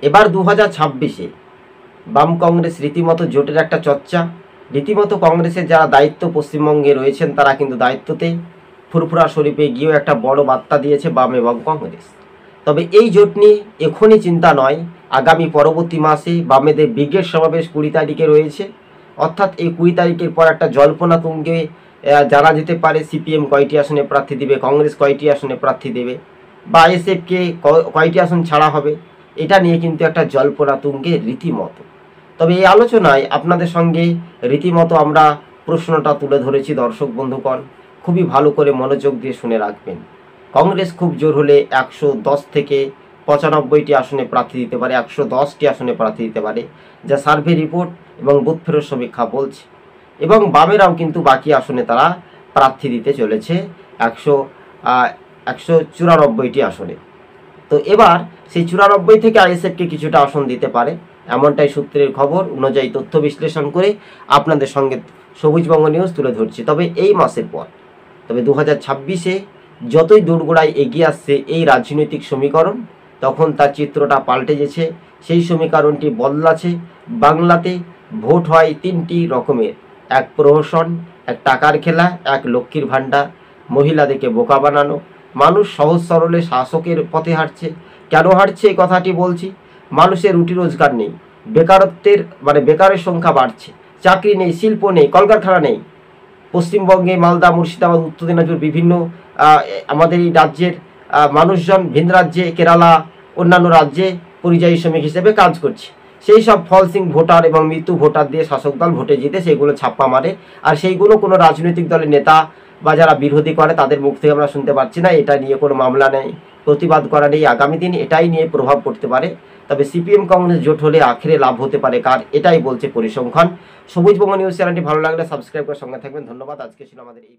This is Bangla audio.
এবার 2026-এ বাম কংগ্রেস রীতিমতো জোটের একটা চর্চা, রীতিমতো কংগ্রেসের যারা দায়িত্ব পশ্চিমবঙ্গে রয়েছেন তারা কিন্তু দায়িত্বতে ফুরফুরা শরীফে গিয়েও একটা বড় বার্তা দিয়েছে বাম এবং কংগ্রেস। তবে এই জোট নিয়ে এখনই চিন্তা নয়, আগামী পরবর্তী মাসে বামেদের ব্রিগেড সমাবেশ 20 তারিখে রয়েছে। অর্থাৎ এই 20 তারিখের পর একটা জল্পনা তুঙ্গে জানা যেতে পারে সিপিএম কয়টি আসনে প্রার্থী দেবে, কংগ্রেস কয়টি আসনে প্রার্থী দেবে, বা আইএসএফকে কয়টি আসন ছাড়া হবে। এটা নিয়ে কিন্তু একটা জল্পনা তুঙ্গে রীতিমতো। তবে এই আলোচনায় আপনাদের সঙ্গে রীতিমতো আমরা প্রশ্নটা তুলে ধরেছি। দর্শক বন্ধুগণ, খুবই ভালো করে মনোযোগ দিয়ে শুনে রাখবেন। কংগ্রেস খুব জোর হলে 110 থেকে 95টি আসনে প্রার্থী দিতে পারে, 110টি আসনে প্রার্থী দিতে পারে, যা সার্ভে রিপোর্ট এবং বুথ ফেরত সমীক্ষা বলছে। এবং বামেরাও কিন্তু বাকি আসনে তারা প্রার্থী দিতে চলেছে 194টি আসনে। তো এবার সেই 94 থেকে আইএসএফকে কিছুটা আসন দিতে পারে, এমনটাই সূত্রের খবর অনুযায়ী তথ্য বিশ্লেষণ করে আপনাদের সঙ্গে সবুজবঙ্গ নিউজ তুলে ধরছি। তবে এই মাসের পর, তবে 2026-এ যতই দোরগোড়ায় এগিয়ে আসছে এই রাজনৈতিক সমীকরণ, তখন তার চিত্রটা পাল্টে গেছে। সেই সমীকরণটি বদলাছে। বাংলাতে ভোট হয় 3টি রকমের: এক প্রহসন, এক টাকার খেলা, এক লক্ষ্মীর ভাণ্ডার, মহিলাদেরকে বোকা বানানো। মানুষ সহজ সরলে শাসকের পথে হাঁটছে। কেন হাঁটছে এই কথাটি বলছি। মানুষের রুটি রোজগার নেই, বেকারত্বের বেকারের সংখ্যা বাড়ছে, চাকরি নেই, শিল্প নেই, কলকারখানা নেই। পশ্চিমবঙ্গে মালদা, মুর্শিদাবাদ, উত্তর দিনাজপুর বিভিন্ন আমাদের এই রাজ্যের মানুষজন ভিন রাজ্যে, কেরালা, অন্যান্য রাজ্যে পরিযায়ী শ্রমিক হিসেবে কাজ করছে। সেই সব ফলসিং ভোটার এবং মৃত্যু ভোটার দিয়ে শাসক দল ভোটে জিতে সেইগুলো ছাপ্পা মারে। আর সেইগুলো কোনো রাজনৈতিক দলের নেতা বা যারা বিরোধী করে তাদের মুখ থেকে আমরা শুনতে পাচ্ছি না। এটা নিয়ে কোনো মামলা নেই, প্রতিবাদ করা নেই। আগামী দিন এটাই নিয়ে প্রভাব পড়তে পারে। তবে সিপিএম কংগ্রেস জোট হলে আখেরে লাভ হতে পারে কার, এটাই বলছে পরিসংখ্যান। সবুজবঙ্গ নিউজ চ্যানেলটি ভালো লাগলে সাবস্ক্রাইব করে সঙ্গে থাকবেন। ধন্যবাদ। আজকে ছিল আমাদের এই